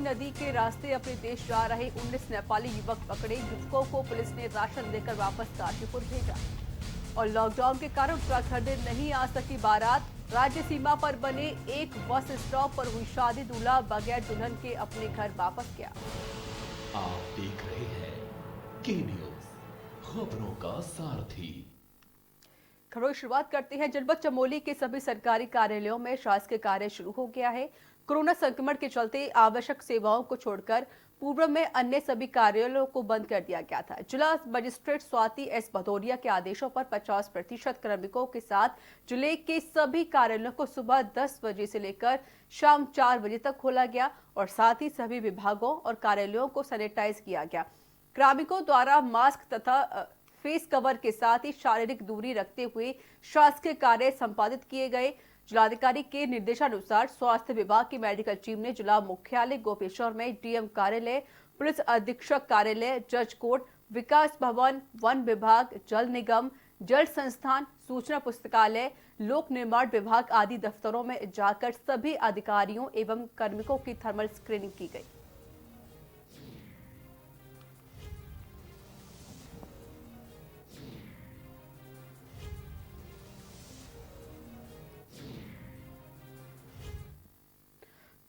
नदी के रास्ते अपने देश जा रहे 19 नेपाली युवक पकड़े। युवकों को पुलिस ने राशन देकर वापस काशीपुर भेजा। और लॉकडाउन के कारण उत्तराखंड नहीं आ सकी बारात। राज्य सीमा पर बने एक बस स्टॉप पर हुई शादी, दूल्हा बगैर दुल्हन के अपने घर वापस गया। आप देख रहे हैं के न्यूज, खबरों का सारथी। खबरों की शुरुआत करते हैं। जनपद चमोली के सभी सरकारी कार्यालयों में शासकीय कार्य शुरू हो गया है। कोरोना संक्रमण के चलते आवश्यक सेवाओं को छोड़कर पूर्व में अन्य सभी कार्यालयों को बंद कर दिया गया था। जिला मजिस्ट्रेट स्वाति एस भदौरिया के आदेशों पर 50% कार्मिकों के साथ जिले के सभी कार्यालयों को सुबह 10 बजे से लेकर शाम 4 बजे तक खोला गया और साथ ही सभी विभागों और कार्यालयों को सैनिटाइज किया गया। कार्मिकों द्वारा मास्क तथा फेस कवर के साथ ही शारीरिक दूरी रखते हुए शासकीय कार्य संपादित किए गए। जिलाधिकारी के निर्देशानुसार स्वास्थ्य विभाग की मेडिकल टीम ने जिला मुख्यालय गोपेश्वर में डीएम कार्यालय, पुलिस अधीक्षक कार्यालय, जज कोर्ट, विकास भवन, वन विभाग, जल निगम, जल संस्थान, सूचना पुस्तकालय, लोक निर्माण विभाग आदि दफ्तरों में जाकर सभी अधिकारियों एवं कार्मिकों की थर्मल स्क्रीनिंग की गई।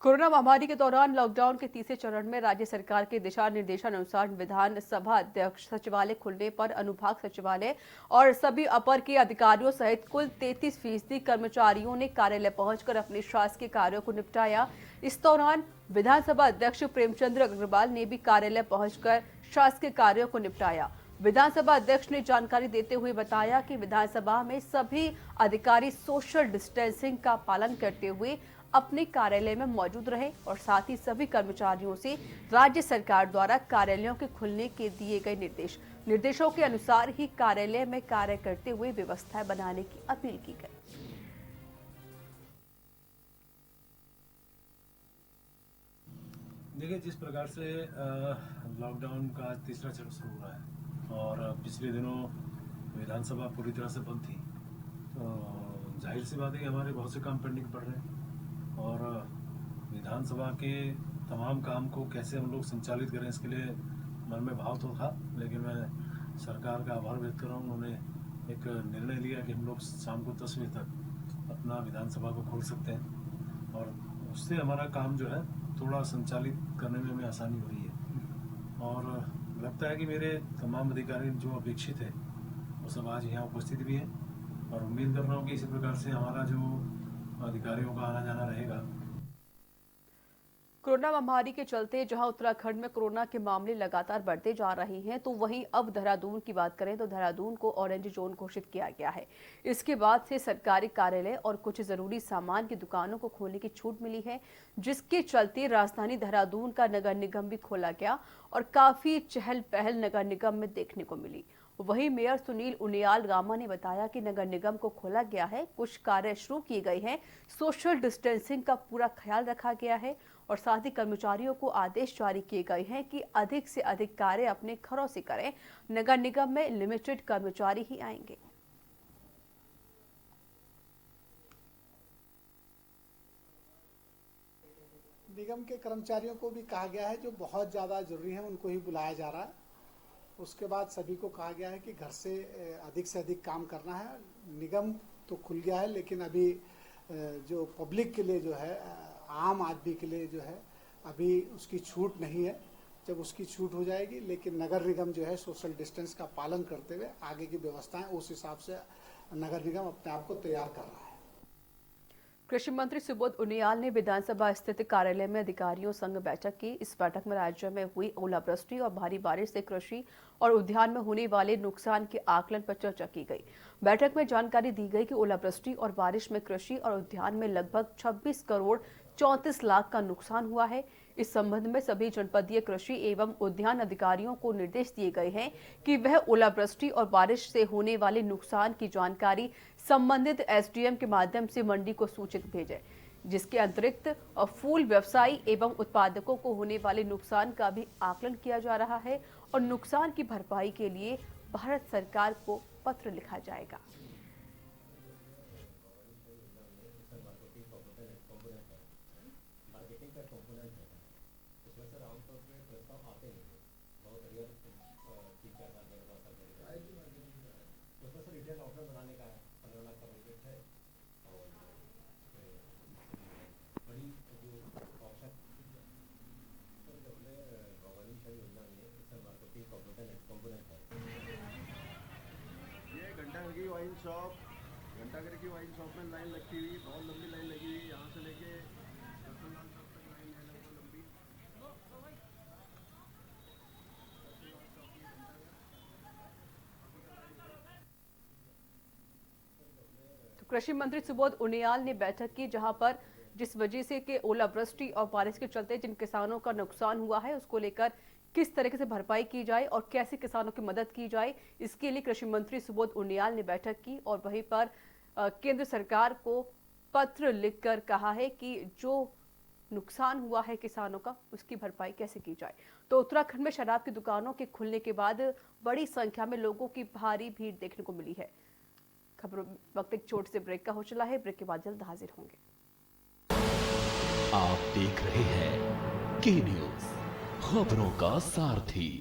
कोरोना महामारी के दौरान लॉकडाउन के तीसरे चरण में राज्य सरकार के दिशा निर्देशानुसार विधानसभा अध्यक्ष सचिवालय खुलने पर अनुभाग सचिवालय और सभी अपर के अधिकारियों सहित कुल 33% कर्मचारियों ने कार्यालय पहुंचकर अपने शासकीय कार्यों को निपटाया। इस दौरान विधानसभा अध्यक्ष प्रेमचंद्र अग्रवाल ने भी कार्यालय पहुंचकर शासकीय कार्यों को निपटाया। विधानसभा अध्यक्ष ने जानकारी देते हुए बताया कि विधानसभा में सभी अधिकारी सोशल डिस्टेंसिंग का पालन करते हुए अपने कार्यालय में मौजूद रहे और साथ ही सभी कर्मचारियों से राज्य सरकार द्वारा कार्यालयों के खुलने के दिए गए निर्देशों के अनुसार ही कार्यालय में कार्य करते हुए व्यवस्थाएं बनाने की अपील की गई। देखिए, जिस प्रकार से लॉकडाउन का तीसरा चरण शुरू हुआ है और पिछले दिनों विधानसभा पूरी तरह से बंद थी, तो जाहिर सी बात है कि हमारे बहुत से काम पेंडिंग पड़ रहे हैं और विधानसभा के तमाम काम को कैसे हम लोग संचालित करें, इसके लिए मन में भाव तो था, लेकिन मैं सरकार का आभार व्यक्त कर रहा हूँ। उन्होंने एक निर्णय लिया कि हम लोग शाम को 10 बजे तक अपना विधानसभा को खोल सकते हैं और उससे हमारा काम जो है थोड़ा संचालित करने में हमें आसानी हो रही है। और लगता है कि मेरे तमाम अधिकारी जो अपेक्षित है वो सब आज यहाँ उपस्थित भी हैं और उम्मीद कर रहा हूँ कि इसी प्रकार से हमारा जो अधिकारियों का आना जाना रहेगा। कोरोना महामारी के चलते जहां उत्तराखंड में कोरोना के मामले लगातार बढ़ते जा रहे हैं, तो वहीं अब देहरादून की बात करें तो देहरादून को ऑरेंज जोन घोषित किया गया है। इसके बाद से सरकारी कार्यालय और कुछ जरूरी सामान की दुकानों को खोलने की छूट मिली है, जिसके चलते राजधानी देहरादून का नगर निगम भी खोला गया और काफी चहल पहल नगर निगम में देखने को मिली। वहीं मेयर सुनील उनियाल गामा ने बताया कि नगर निगम को खोला गया है, कुछ कार्य शुरू किए गए हैं, सोशल डिस्टेंसिंग का पूरा ख्याल रखा गया है और साथ ही कर्मचारियों को आदेश जारी किए गए हैं कि अधिक से अधिक कार्य अपने घरों से करें। नगर निगम में लिमिटेड कर्मचारी ही आएंगे। निगम के कर्मचारियों को भी कहा गया है, जो बहुत ज़्यादा जरूरी है उनको ही बुलाया जा रहा है। उसके बाद सभी को कहा गया है कि घर से अधिक काम करना है। निगम तो खुल गया है, लेकिन अभी जो पब्लिक के लिए जो है, आम आदमी के लिए जो है, अभी उसकी छूट नहीं है। जब उसकी छूट हो जाएगी, लेकिन नगर निगम जो है सोशल डिस्टेंस का पालन करते हुए आगे की व्यवस्थाएं उस हिसाब से नगर निगम अपने आप को तैयार कर रहा है। कृषि मंत्री सुबोध उनियाल ने विधानसभा स्थित कार्यालय में अधिकारियों संग बैठक की। इस बैठक में राज्य में हुई ओलावृष्टि और भारी बारिश से कृषि और उद्यान में होने वाले नुकसान के आकलन पर चर्चा की गई। बैठक में जानकारी दी गई कि ओलावृष्टि और बारिश में कृषि और उद्यान में लगभग 26 करोड़ 34 लाख का नुकसान हुआ है। इस संबंध में सभी जनपदीय कृषि एवं उद्यान अधिकारियों को निर्देश दिए गए हैं कि वह ओलावृष्टि और बारिश से होने वाले नुकसान की जानकारी संबंधित एसडीएम के माध्यम से मंडी को सूचित भेजें, जिसके अतिरिक्त फूल व्यवसायी एवं उत्पादकों को होने वाले नुकसान का भी आकलन किया जा रहा है और नुकसान की भरपाई के लिए भारत सरकार को पत्र लिखा जाएगा। ये घंटाघर की वाइन शॉप, घंटाघर की वाइन शॉप में लाइन लगती हुई, बहुत लंबी लाइन लगी हुई, यहाँ से लेके रतनलाल शॉप तक लाइन है लगभग लंबी। तो कृषि मंत्री सुबोध उनियाल ने बैठक की, जहां पर जिस वजह से कि ओलावृष्टि और बारिश के चलते जिन किसानों का नुकसान हुआ है उसको लेकर किस तरीके से भरपाई की जाए और कैसे किसानों की मदद की जाए, इसके लिए कृषि मंत्री सुबोध उनियाल ने बैठक की और वहीं पर केंद्र सरकार को पत्र लिखकर कहा है कि जो नुकसान हुआ है किसानों का उसकी भरपाई कैसे की जाए। तो उत्तराखंड में शराब की दुकानों के खुलने के बाद बड़ी संख्या में लोगों की भारी भीड़ देखने को मिली है। खबरों वक्त एक छोटे से ब्रेक का हो चला है, ब्रेक के बाद जल्द हाजिर होंगे। आप देख रहे हैं के न्यूज, खबरों का सारथी।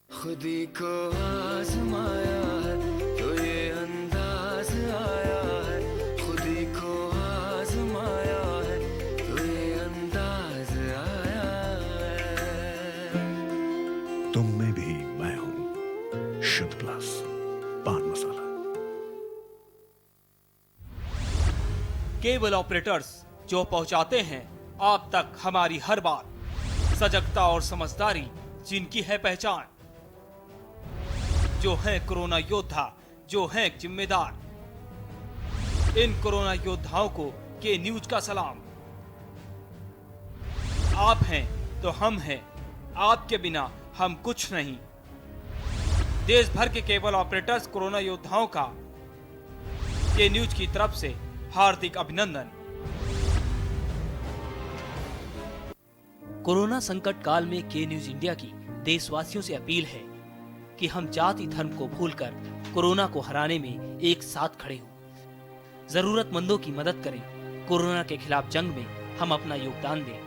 खुदी को आजमाया है तो ये अंदाज आया है, खुदी को आजमाया है तो ये अंदाज आया है। तुम में भी मैं हूं, शुद्ध प्लस पान मसाला। केबल ऑपरेटर्स जो पहुंचाते हैं आप तक हमारी हर बात, सजगता और समझदारी जिनकी है पहचान, जो है कोरोना योद्धा, जो है जिम्मेदार, इन कोरोना योद्धाओं को के न्यूज का सलाम। आप हैं तो हम हैं, आपके बिना हम कुछ नहीं। देश भर के केबल ऑपरेटर्स कोरोना योद्धाओं का के न्यूज की तरफ से हार्दिक अभिनंदन। कोरोना संकट काल में के न्यूज इंडिया की देशवासियों से अपील है कि हम जाति धर्म को भूलकर कोरोना को हराने में एक साथ खड़े हों, जरूरतमंदों की मदद करें। कोरोना के खिलाफ जंग में हम अपना योगदान दें।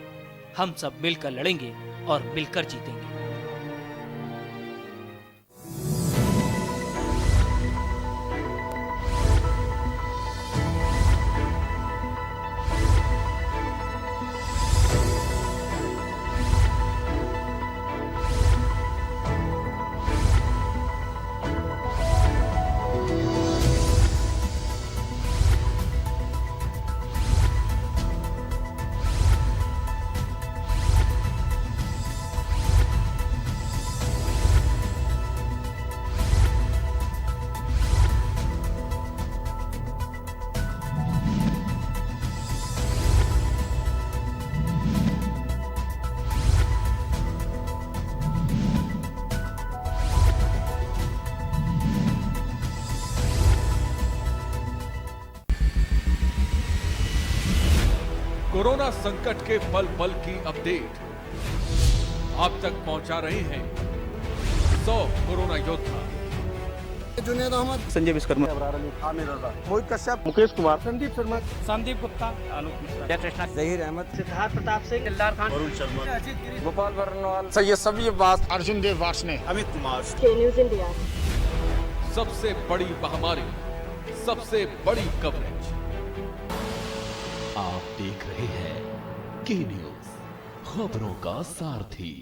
हम सब मिलकर लड़ेंगे और मिलकर जीतेंगे। कोरोना संकट के पल पल की अपडेट आप तक पहुंचा रहे हैं 100 कोरोना योद्धा। जुनेद अहमद, संजय विश्वकर्मा, आमिर रजा, मोहित कश्यप, मुकेश कुमार, संदीप शर्मा, संदीप गुप्ता, जहीर अहमद, सिद्धार्थ प्रताप सिंह, दिलदार खान, वरुण शर्मा, गोपाल वर्णवाल, सैयद सभी अब्बास, अर्जुन देव वार्ष्णे, अमित कुमार। न्यूज इंडिया सबसे बड़ी महामारी, सबसे बड़ी कवरेज। आप देख रहे हैं के न्यूज, खबरों का सारथी।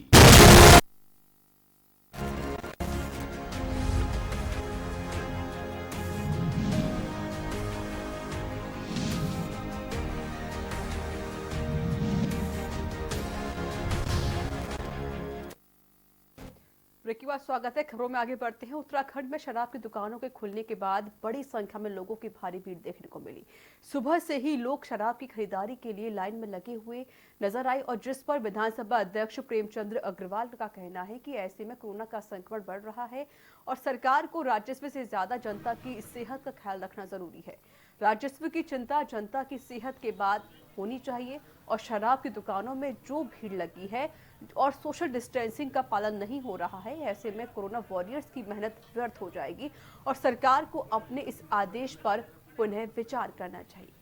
ब्रेक के बाद स्वागत है। खबरों में आगे बढ़ते हैं। उत्तराखंड में शराब की दुकानों के खुलने के बाद बड़ी संख्या में लोगों की भारी भीड़ देखने को मिली। सुबह से ही लोग शराब की खरीदारी के लिए लाइन में लगे हुए नजर आए और जिस पर विधानसभा अध्यक्ष प्रेमचंद अग्रवाल का कहना है कि ऐसे में कोरोना का संक्रमण बढ़ रहा है और सरकार को राजस्व से ज्यादा जनता की सेहत का ख्याल रखना जरूरी है। राजस्व की चिंता जनता की सेहत के बाद होनी चाहिए और शराब की दुकानों में जो भीड़ लगी है और सोशल डिस्टेंसिंग का पालन नहीं हो रहा है, ऐसे में कोरोना वॉरियर्स की मेहनत व्यर्थ हो जाएगी और सरकार को अपने इस आदेश पर पुनः विचार करना चाहिए।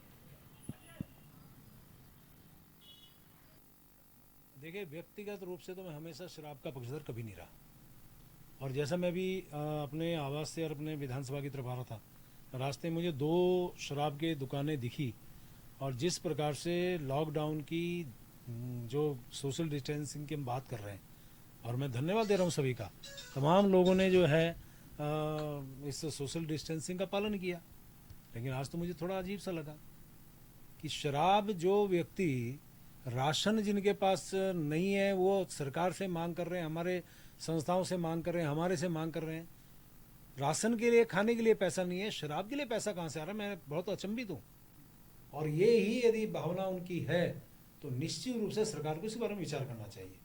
देखिए, व्यक्तिगत रूप से तो मैं हमेशा शराब का पक्षधर कभी नहीं रहा और जैसा मैं भी अपने आवास से और अपने विधानसभा की तरफ आ रहा था, रास्ते में मुझे 2 शराब की दुकानें दिखी और जिस प्रकार से लॉकडाउन की जो सोशल डिस्टेंसिंग की हम बात कर रहे हैं और मैं धन्यवाद दे रहा हूं सभी का, तमाम लोगों ने जो है इस सोशल डिस्टेंसिंग का पालन किया। लेकिन आज तो मुझे थोड़ा अजीब सा लगा कि शराब जो व्यक्ति राशन जिनके पास नहीं है वो सरकार से मांग कर रहे हैं, हमारे संस्थाओं से मांग कर रहे हैं, हमारे से मांग कर रहे हैं। राशन के लिए, खाने के लिए पैसा नहीं है, शराब के लिए पैसा कहाँ से आ रहा है? मैं बहुत अचंभित हूँ। और ये ही यदि भावना उनकी है तो निश्चित रूप से सरकार को इस बारे में विचार करना चाहिए।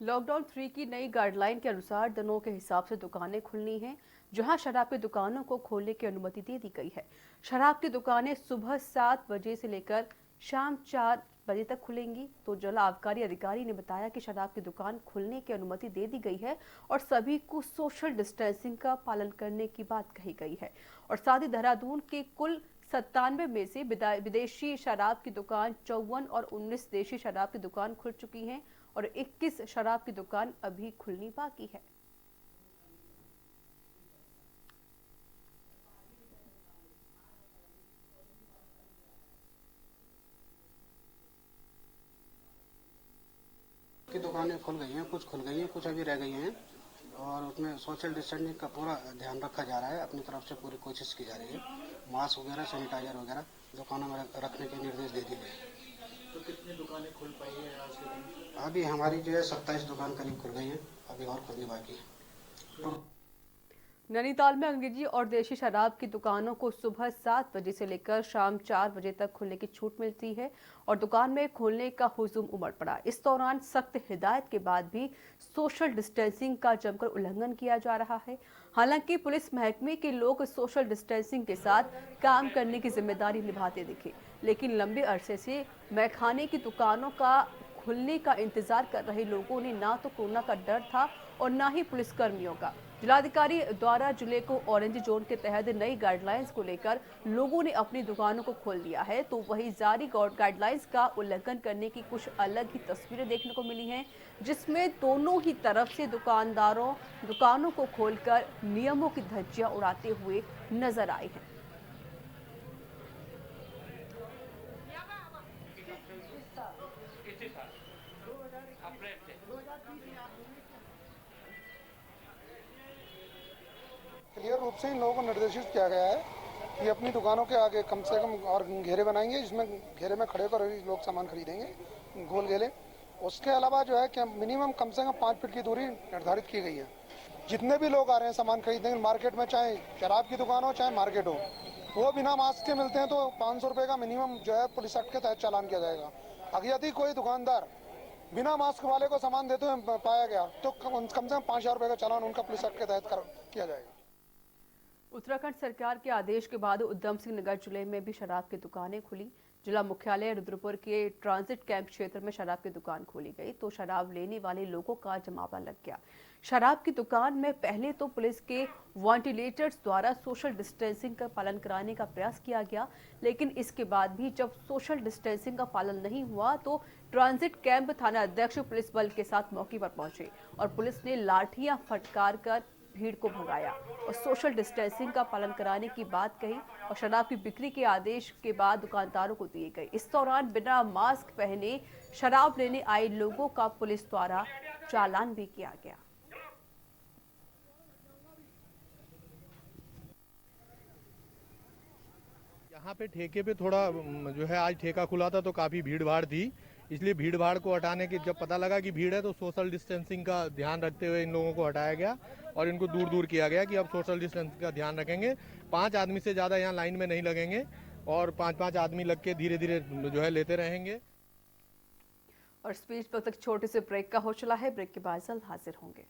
लॉकडाउन 3 की नई गाइडलाइन के अनुसार दिनों के हिसाब से दुकानें खुलनी हैं, जहां शराब की दुकानों को खोलने की अनुमति दे दी गई है। शराब की दुकानें सुबह 7 बजे से लेकर शाम 4 बजे तक खुलेंगी। तो जल आबकारी अधिकारी ने बताया कि शराब की दुकान खुलने की अनुमति दे दी गई है और सभी को सोशल डिस्टेंसिंग का पालन करने की बात कही गई है। और साथ ही देहरादून के कुल 97 में से विदेशी शराब की दुकान 54 और 19 देशी शराब की दुकान खुल चुकी हैं और 21 शराब की दुकान अभी खुलनी बाकी है। की दुकानें खुल गई हैं, कुछ खुल गई हैं, कुछ अभी रह गई हैं और उसमें सोशल डिस्टेंसिंग का पूरा ध्यान रखा जा रहा है। अपनी तरफ से पूरी कोशिश की जा रही है। मास्क वगैरह, सैनिटाइजर वगैरह दुकानों में रखने के निर्देश दे दिए गए। तो कितनी दुकानें खुल पाई हैं आज के दिन? अभी हमारी जो है 27 दुकान करीब खुल गई हैं, अभी और खुलनी बाकी है। नैनीताल में अंग्रेजी और देशी शराब की दुकानों को सुबह 7 बजे से लेकर शाम 4 बजे तक खुलने की छूट मिलती है और दुकान में खोलने का हुजूम उमड़ पड़ा। इस दौरान सख्त हिदायत के बाद भी सोशल डिस्टेंसिंग का जमकर उल्लंघन किया जा रहा है। हालांकि पुलिस महकमे के लोग सोशल डिस्टेंसिंग के साथ काम करने की जिम्मेदारी निभाते दिखे, लेकिन लंबे अरसे से मैखाने की दुकानों का खुलने का इंतजार कर रहे लोगों ने ना तो कोरोना का डर था और ना ही पुलिसकर्मियों का। जिलाधिकारी द्वारा जिले को ऑरेंज जोन के तहत नई गाइडलाइंस को लेकर लोगों ने अपनी दुकानों को खोल दिया है, तो वही जारी गाइडलाइंस का उल्लंघन करने की कुछ अलग ही तस्वीरें देखने को मिली हैं, जिसमें दोनों ही तरफ से दुकानदारों दुकानों को खोलकर नियमों की धज्जियां उड़ाते हुए नजर आए हैं। क्लियर रूप से इन लोगों को निर्देशित किया गया है कि अपनी दुकानों के आगे कम से कम और घेरे बनाएंगे, जिसमें घेरे में खड़े होकर लोग सामान खरीदेंगे, गोल घेरे। उसके अलावा जो है कि मिनिमम कम से कम 5 फीट की दूरी निर्धारित की गई है। जितने भी लोग आ रहे हैं सामान खरीदेंगे मार्केट में, चाहे शराब की दुकान हो चाहे मार्केट हो, वो बिना मास्क के मिलते हैं तो 500 रुपये का मिनिमम जो है पुलिस एक्ट के तहत चालान किया जाएगा। अगर यदि कोई दुकानदार बिना मास्क वाले को सामान देते हुए पाया गया तो कम से कम 5,000 रुपये का चालान उनका पुलिस एक्ट के तहत किया जाएगा। उत्तराखंड सरकार के आदेश के बाद उधम सिंह नगर जिले में भी शराब की दुकानें खुली। जिला मुख्यालय रुद्रपुर के ट्रांजिट कैंप क्षेत्र में शराब की दुकान खोली गई तो शराब लेने वाले लोगों का जमावड़ा लग गया। शराब की दुकान में पहले तो पुलिस के वेंटिलेटर्स द्वारा सोशल डिस्टेंसिंग का पालन कराने का प्रयास किया गया, लेकिन इसके बाद भी जब सोशल डिस्टेंसिंग का पालन नहीं हुआ तो ट्रांजिट कैंप थाना अध्यक्ष पुलिस बल के साथ मौके पर पहुंचे और पुलिस ने लाठियां फटकार कर भीड़ को भगाया और सोशल डिस्टेंसिंग का पालन कराने की बात कही और शराब की बिक्री के आदेश के बाद दुकानदारों को दिए गए। इस दौरान बिना मास्क पहने शराब लेने आए लोगों का पुलिस द्वारा चालान भी किया गया। यहाँ पे ठेके पे थोड़ा जो है आज ठेका खुला था तो काफ़ी भीड़ भाड़ थी, इसलिए भीड़ भाड़ को हटाने की जब पता लगा कि भीड़ है तो सोशल डिस्टेंसिंग का ध्यान रखते हुए इन लोगों को हटाया गया और इनको दूर दूर किया गया कि अब सोशल डिस्टेंसिंग का ध्यान रखेंगे। 5 आदमी से ज़्यादा यहाँ लाइन में नहीं लगेंगे और 5-5 आदमी लग के धीरे धीरे जो है लेते रहेंगे। और इस बीच वक्त तक छोटे से ब्रेक का हो चला है। ब्रेक के बाद जल्द हाजिर होंगे।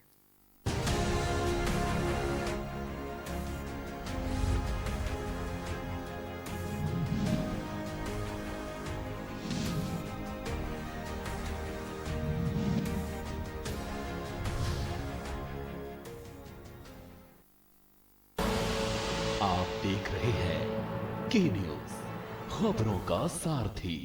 आप देख रहे हैं के न्यूज, खबरों का सारथी।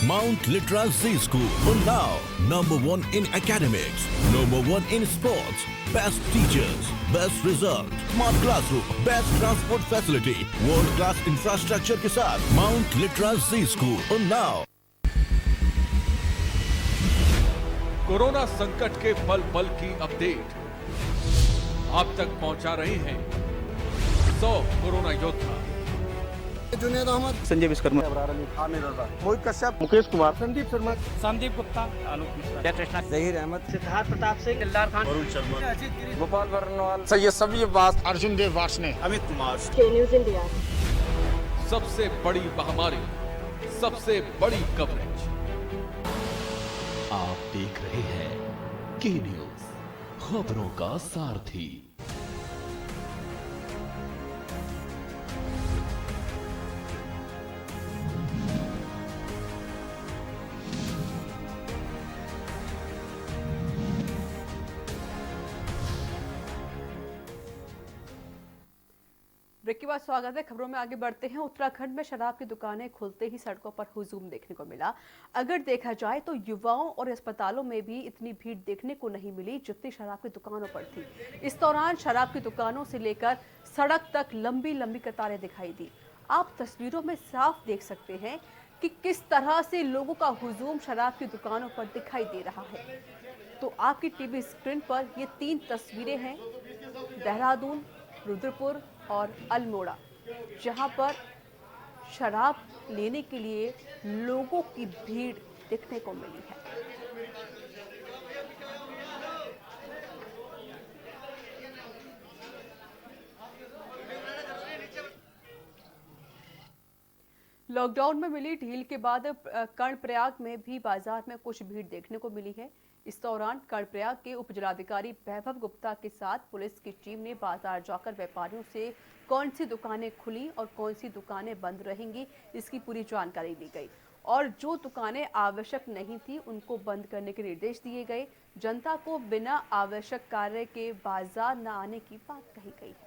Mount Litra Z School, Unnao, #1 in academics, #1 in sports, best teachers, best result, smart classroom, best transport facility, world class infrastructure के साथ Mount Litra Z School, Unnao। Corona संकट के पल पल की अपडेट आप तक पहुंचा रहे हैं 100 कोरोना योद्धा। जुनेद अहमद, संजय विश्वकर्मा, आमिर रजा, मोहित कश्यप, मुकेश कुमार, संदीप शर्मा, संदीप गुप्ता, आलोक मिश्रा, कृष्णा, जहीर अहमद, सिद्धार्थ प्रताप सिंह, दिलदार खान, वरुण शर्मा, गोपाल वर्णवाल, सैयद सभी अब्बास, अर्जुन देव वार्ष्णे, अमित कुमार। न्यूज़ इंडिया, सबसे बड़ी महामारी, सबसे बड़ी कवरेज। आप देख रहे हैं के न्यूज, खबरों का सारथी। ब्रेक के बाद स्वागत है। खबरों में आगे बढ़ते हैं। उत्तराखंड में शराब की दुकानें खुलते ही सड़कों पर हुजूम देखने को मिला। अगर देखा जाए तो युवाओं और अस्पतालों में भी इतनी भीड़ देखने को नहीं मिली जितनी शराब की दुकानों पर थी। इस दौरान शराब की दुकानों से लेकर सड़क तक लंबी लंबी कतारें दिखाई दी। आप तस्वीरों में साफ देख सकते हैं कि किस तरह से लोगों का हुजूम शराब की दुकानों पर दिखाई दे रहा है। तो आपकी टीवी स्क्रीन पर ये 3 तस्वीरें हैं, देहरादून, रुद्रपुर और अल्मोड़ा, जहां पर शराब लेने के लिए लोगों की भीड़ देखने को मिली है। लॉकडाउन में मिली ढील के बाद कर्णप्रयाग में भी बाजार में कुछ भीड़ देखने को मिली है। इस दौरान कर्णप्रयाग के उपजिलाधिकारी वैभव गुप्ता के साथ पुलिस की टीम ने बाजार जाकर व्यापारियों से कौन सी दुकानें खुली और कौन सी दुकानें बंद रहेंगी इसकी पूरी जानकारी ली गई और जो दुकानें आवश्यक नहीं थी उनको बंद करने के निर्देश दिए गए। जनता को बिना आवश्यक कार्य के बाजार न आने की बात कही गई है।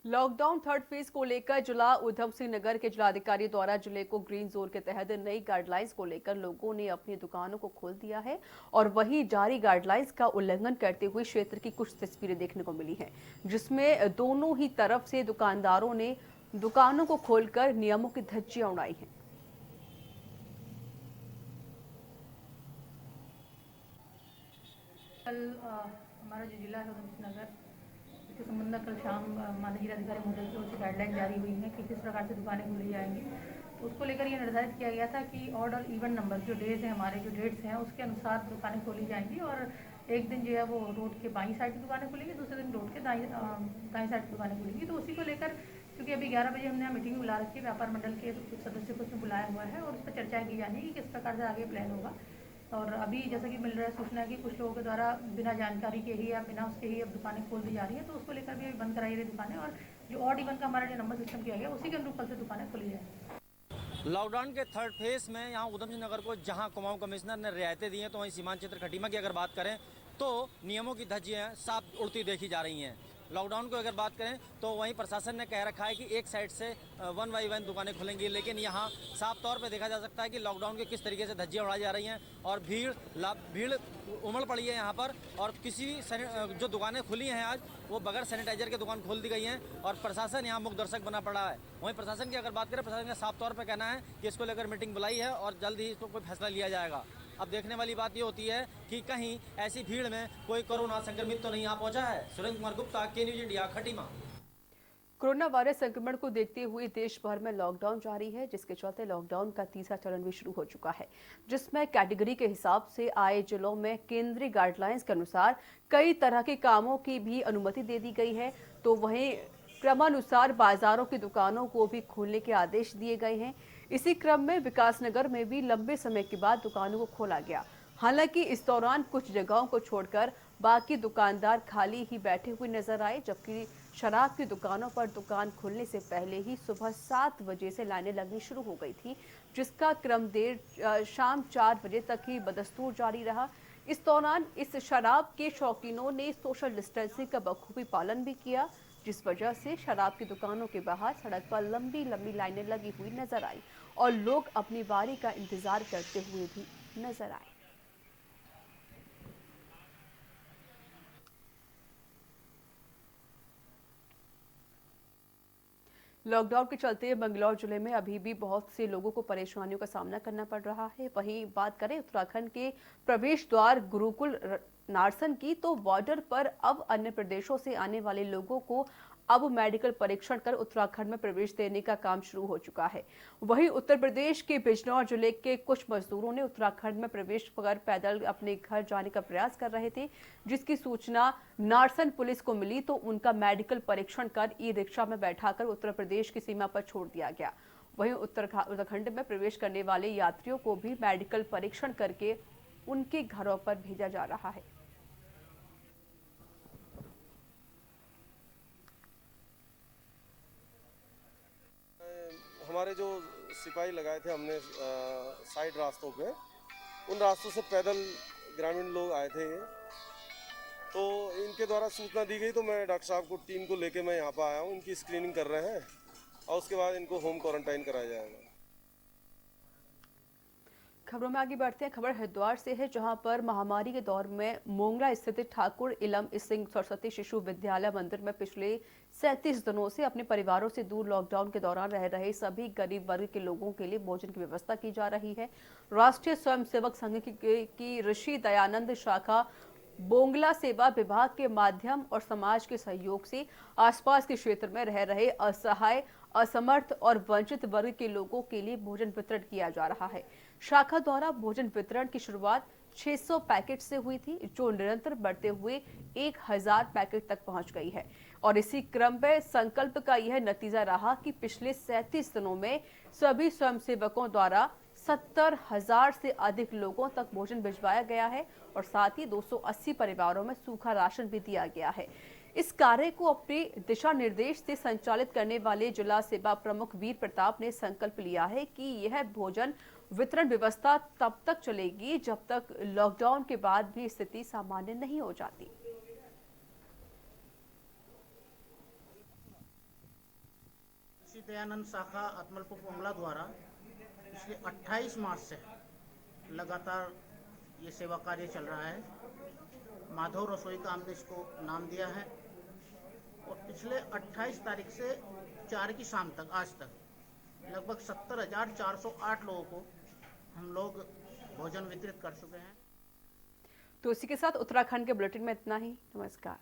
लॉकडाउन 3rd फेज को लेकर जिला उधम सिंह नगर के जिलाधिकारी द्वारा जिले को ग्रीन जोन के तहत नई गाइडलाइंस को लेकर लोगों ने अपनी दुकानों को खोल दिया है और वहीं जारी गाइडलाइंस का उल्लंघन करते हुए क्षेत्र की कुछ तस्वीरें देखने को मिली हैं, जिसमें दोनों ही तरफ से दुकानदारों ने दुकानों को खोलकर नियमों की धज्जियां उड़ाई हैं। कल हमारा जो जिला है उधम सिंह नगर इसके संबंध में कल शाम माननीय जिलाधिकारी महोदय की ओर से गाइडलाइन जारी हुई है कि किस प्रकार से दुकानें खुली जाएंगी। तो उसको लेकर ये निर्धारित किया गया था कि ऑड और इवन नंबर जो डेज हैं, हमारे जो डेट्स हैं, उसके अनुसार दुकानें खोली जाएंगी और एक दिन जो है वो रोड के बाईं साइड की दुकानें खुलेंगी, दूसरे दिन रोड के दाईं साइड की दुकानें खुलेंगी। तो उसी को लेकर क्योंकि अभी 11 बजे हमने मीटिंग बुला रखी है, व्यापार मंडल के कुछ सदस्यों को उसमें बुलाया हुआ है और उस पर चर्चा की जानी है कि किस प्रकार से आगे प्लान होगा। और अभी जैसा कि मिल रहा है सूचना कि कुछ लोगों के द्वारा बिना जानकारी के ही या बिना उसके ही अब दुकानें खोल दी जा रही है, तो उसको लेकर भी अभी बंद कराई गई दुकानें और जो ऑड इवन का हमारा जो नंबर सिस्टम किया गया उसी के अनुरूप कल से दुकानें खोली जाएंगी। लॉकडाउन के 3rd फेज में यहाँ उधम सिंह नगर को जहाँ कुमाऊं कमिश्नर ने रियायतें दी हैं, तो वहीं सीमांत क्षेत्र खटीमा की अगर बात करें तो नियमों की धज्जियाँ साफ उड़ती देखी जा रही हैं। लॉकडाउन को अगर बात करें तो वहीं प्रशासन ने कह रखा है कि एक साइड से 1 बाई 1 दुकानें खुलेंगी, लेकिन यहाँ साफ तौर पे देखा जा सकता है कि लॉकडाउन के किस तरीके से धज्जियां उड़ाई जा रही हैं और भीड़ उमड़ पड़ी है यहाँ पर। और किसी जो दुकानें खुली हैं आज वो बगैर सैनिटाइजर की दुकान खोल दी गई हैं और प्रशासन यहाँ मुख्य दर्शक बना पड़ा है। वहीं प्रशासन की अगर बात करें, प्रशासन का साफ तौर पर कहना है कि इसको लेकर मीटिंग बुलाई है और जल्द ही इसको कोई फैसला लिया जाएगा। अब देखने वाली बात ये होती है कि कहीं ऐसी भीड़ में कोई कोरोना संक्रमित तो नहीं आ पहुंचा है। सुरेंद्र कुमार गुप्ता, के news India, Khatima. Corona virus संक्रमण को देखते हुए देश भर में लॉकडाउन जारी है, जिसके चलते लॉकडाउन का तीसरा चरण भी शुरू हो चुका है, जिसमें कैटेगरी के हिसाब से आए जिलों में केंद्रीय गाइडलाइंस के अनुसार कई तरह के कामों की भी अनुमति दे दी गई है। तो वहीं क्रमानुसार बाजारों की दुकानों को भी खोलने के आदेश दिए गए हैं। इसी क्रम में विकासनगर में भी लंबे समय के बाद दुकानों को खोला गया। हालांकि इस दौरान कुछ जगहों को छोड़कर बाकी दुकानदार खाली ही बैठे हुए नजर आए, जबकि शराब की दुकानों पर दुकान खुलने से पहले ही सुबह 7 बजे से लाइनें लगनी शुरू हो गई थी, जिसका क्रम देर शाम 4 बजे तक ही बदस्तूर जारी रहा। इस दौरान इस शराब के शौकीनों ने सोशल डिस्टेंसिंग का बखूबी पालन भी किया, जिस वजह से शराब की दुकानों के बाहर सड़क पर लंबी लंबी लाइनें लगी हुई नजर आई और लोग अपनी बारी का इंतजार करते हुए भी नजर आए। लॉकडाउन के चलते मंगलौर जिले में अभी भी बहुत से लोगों को परेशानियों का सामना करना पड़ रहा है। वहीं बात करें उत्तराखंड के प्रवेश द्वार गुरुकुल नारसन की, तो बॉर्डर पर अब अन्य प्रदेशों से आने वाले लोगों को अब मेडिकल परीक्षण कर उत्तराखंड में प्रवेश देने का काम शुरू हो चुका है। वहीं उत्तर प्रदेश के बिजनौर जिले के कुछ मजदूरों ने उत्तराखंड में प्रवेश कर पैदल अपने घर जाने का प्रयास कर रहे थे, जिसकी सूचना नारसन पुलिस को मिली तो उनका मेडिकल परीक्षण कर ई रिक्शा में बैठाकर उत्तर प्रदेश की सीमा पर छोड़ दिया गया। वहीं उत्तराखंड में प्रवेश करने वाले यात्रियों को भी मेडिकल परीक्षण करके उनके घरों पर भेजा जा रहा है। हमारे जो सिपाही लगाए थे हमने साइड रास्तों पे, उन रास्तों से पैदल ग्रामीण लोग आए थे ये, तो इनके द्वारा सूचना दी गई तो मैं डॉक्टर साहब को टीम को लेके मैं यहाँ पर आया हूँ। इनकी स्क्रीनिंग कर रहे हैं और उसके बाद इनको होम क्वारंटाइन कराया जाएगा। खबरों में आगे बढ़ते हैं। खबर हरिद्वार से है, जहां पर महामारी के दौर में मोंगला स्थित ठाकुर इलम सिंह सरस्वती शिशु विद्यालय मंदिर में पिछले 37 दिनों से अपने परिवारों से दूर लॉकडाउन के दौरान रह रहे सभी गरीब वर्ग के लोगों के लिए भोजन की व्यवस्था की जा रही है। राष्ट्रीय स्वयंसेवक संघ की ऋषि दयानंद शाखा बोंगला सेवा विभाग के माध्यम और समाज के सहयोग से आसपास के क्षेत्र में रह रहे असहाय, असमर्थ और वंचित वर्ग के लोगों के लिए भोजन वितरण किया जा रहा है। शाखा द्वारा भोजन वितरण की शुरुआत 600 पैकेट से हुई थी, जो निरंतर बढ़ते हुए 1000 पैकेट तक पहुंच गई है। और इसी क्रम में संकल्प का यह नतीजा रहा कि पिछले 37 दिनों में सभी स्वयंसेवकों द्वारा 70,000 से अधिक लोगों तक भोजन भिजवाया गया है और साथ ही 280 परिवारों में सूखा राशन भी दिया गया है। इस कार्य को अपने दिशा निर्देश से संचालित करने वाले जिला सेवा प्रमुख वीर प्रताप ने संकल्प लिया है कि यह भोजन वितरण व्यवस्था तब तक चलेगी जब तक लॉकडाउन के बाद भी स्थिति सामान्य नहीं हो जाती। श्री दयानंद शाखा आत्मलपुर बोंगला द्वारा पिछले 28 मार्च से लगातार ये सेवा कार्य चल रहा है। माधव रसोई का हमने इसको नाम दिया है और पिछले 28 तारीख से 4 की शाम तक आज तक लगभग 70,408 लोगों को हम लोग भोजन वितरित कर चुके हैं। तो इसी के साथ उत्तराखंड के बुलेटिन में इतना ही। नमस्कार।